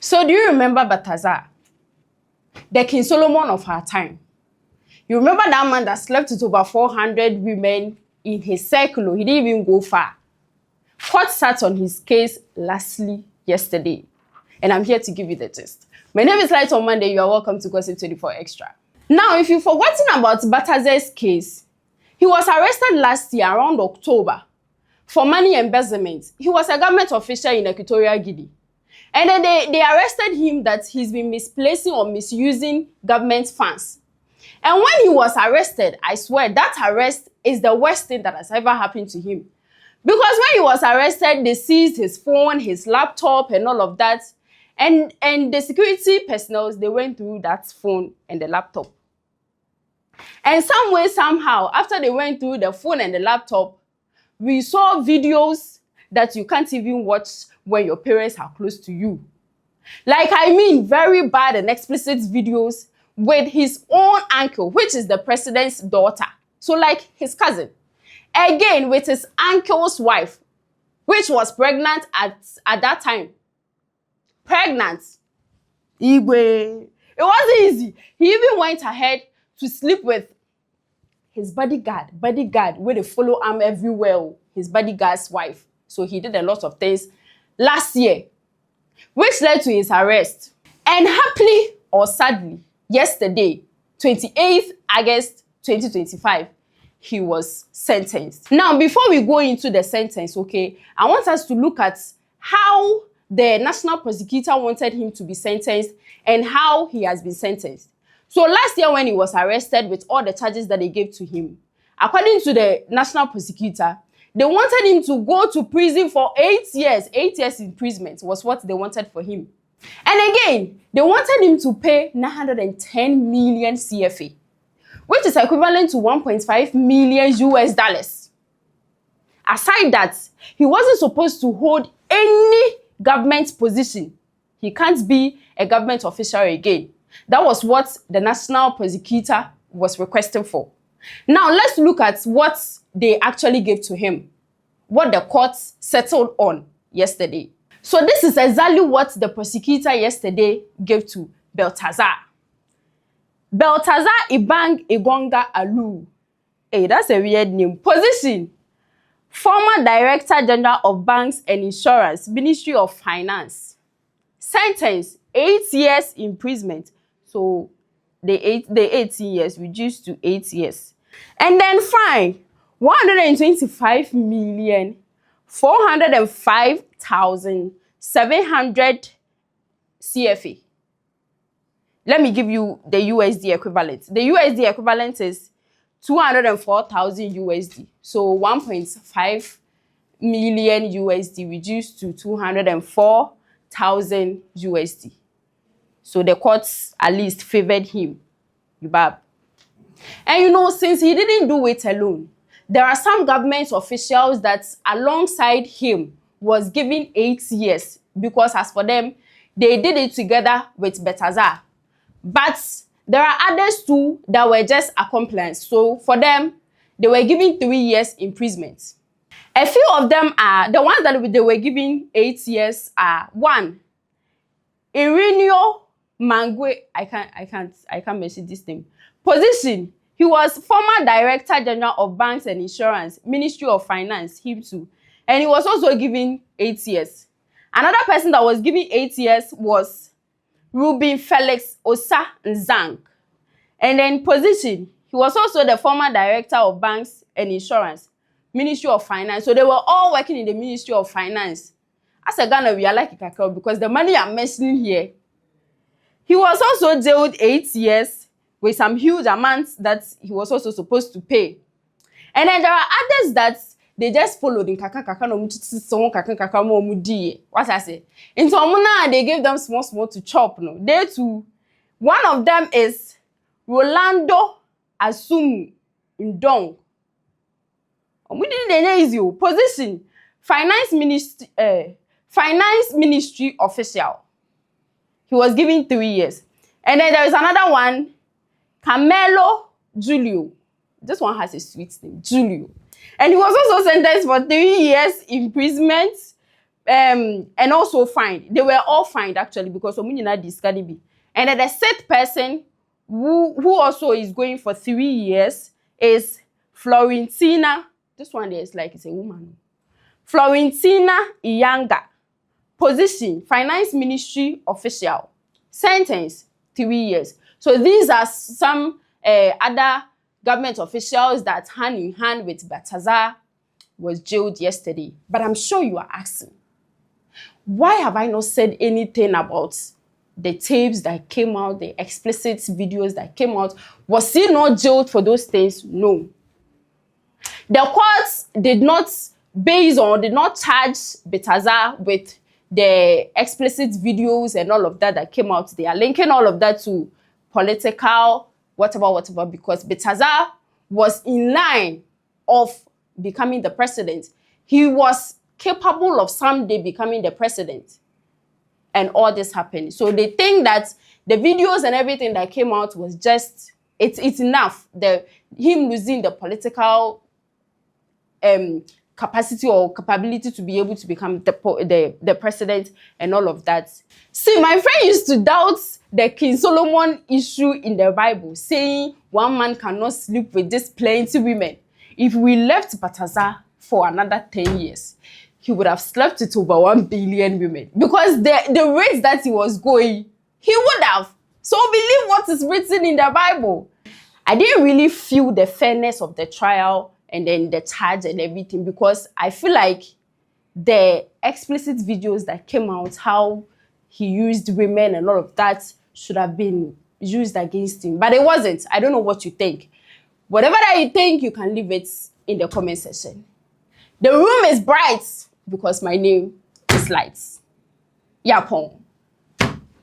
So do you remember Baltazar, the King Solomon of our time? You remember that man that slept with over 400 women in his circle? He didn't even go far. Court sat on his case lastly yesterday, and I'm here to give you the gist. My name is Light on Monday. You are welcome to Gossip 24 Extra. Now, if you've forgotten about Baltazar's case, he was arrested last year around October for money embezzlement. He was a government official in Equatorial Guinea. And then they arrested him that he's been misplacing or misusing government funds. And when he was arrested, I swear, that arrest is the worst thing that has ever happened to him. Because when he was arrested, they seized his phone, his laptop, and all of that. And the security personnel, they went through that phone and the laptop. And some way, somehow, after they went through the phone and the laptop, we saw videos that you can't even watch when your parents are close to you. Like, I mean, very bad and explicit videos with his own uncle, which is the president's daughter. So, like, his cousin. Again, with his uncle's wife, which was pregnant at that time. Pregnant. Igwe. It wasn't easy. He even went ahead to sleep with his bodyguard where they follow him everywhere, his bodyguard's wife. So he did a lot of things last year, which led to his arrest. And happily or sadly, yesterday, 28th August 2025, he was sentenced. Now, before we go into the sentence, okay, I want us to look at how the national prosecutor wanted him to be sentenced and how he has been sentenced. So last year when he was arrested with all the charges that they gave to him, according to the national prosecutor, they wanted him to go to prison for 8 years. 8 years imprisonment was what they wanted for him. And again, they wanted him to pay 910 million CFA, which is equivalent to 1.5 million US dollars. Aside that, he wasn't supposed to hold any government position. He can't be a government official again. That was what the national prosecutor was requesting for. Now, let's look at what they actually gave to him, what the courts settled on yesterday. So this is exactly what the prosecutor yesterday gave to Baltazar. Baltazar Ibang Igonga Alu. Hey, that's a weird name. Position: former Director General of Banks and Insurance, Ministry of Finance. Sentence: 8 years imprisonment. So the 18 years reduced to 8 years. And then fine, 125,405,700 CFA. Let me give you the USD equivalent. The USD equivalent is 204,000 USD. So 1.5 million USD reduced to 204,000 USD. So the courts at least favored him. And you know, since he didn't do it alone, there are some government officials that alongside him was given 8 years, because as for them, they did it together with Baltazar. But there are others too that were just accomplices. So for them, they were given 3 years imprisonment. A few of them are, the ones that they were given 8 years are: 1, Irinio Mangwe, I can't mention this name. Position: he was former Director General of Banks and Insurance, Ministry of Finance, him too. And he was also given 8 years. Another person that was given 8 years was Ruben Felix Osa Nzang. And then position: he was also the former Director of Banks and Insurance, Ministry of Finance. So they were all working in the Ministry of Finance. As a Ghana, we are like it because the money I'm mentioning here. He was also jailed 8 years with some huge amounts that he was also supposed to pay. And then there are others that they just followed in kaka no mudi. What I say? In Tomuna, they gave them small to chop. No, they too. One of them is Rolando Asumu Ndong. We didn't easy position: Finance Ministry official. He was given 3 years. And then there is another one, Camelo Julio. This one has a sweet name, Julio. And he was also sentenced for 3 years imprisonment and also fined. They were all fined actually because Omunina discarded. And then the sixth person who also is going for 3 years is Florentina. This one there is like it's a woman. Florentina Iyanga. Position, Finance Ministry official. Sentence, 3 years. So these are some other government officials that hand in hand with Baltazar was jailed yesterday. But I'm sure you are asking, why have I not said anything about the tapes that came out, the explicit videos that came out? Was he not jailed for those things? No. The courts did not charge Baltazar with the explicit videos and all of that came out. They are linking all of that to political whatever, because Baltazar was in line of becoming the president. He was capable of someday becoming the president. And all this happened. So they think that the videos and everything that came out was just, it's enough. Him losing the political capacity or capability to be able to become the president and all of that. See, my friend used to doubt the King Solomon issue in the Bible, saying one man cannot sleep with these plenty women. If we left Baltazar for another 10 years, he would have slept with over 1 billion women. Because the rate that he was going, he would have. So believe what is written in the Bible. I didn't really feel the fairness of the trial and then the charge and everything, because I feel like the explicit videos that came out, how he used women and all of that, should have been used against him. But it wasn't. I don't know what you think. Whatever that you think, you can leave it in the comment section. The room is bright because my name is Lights. Yapon.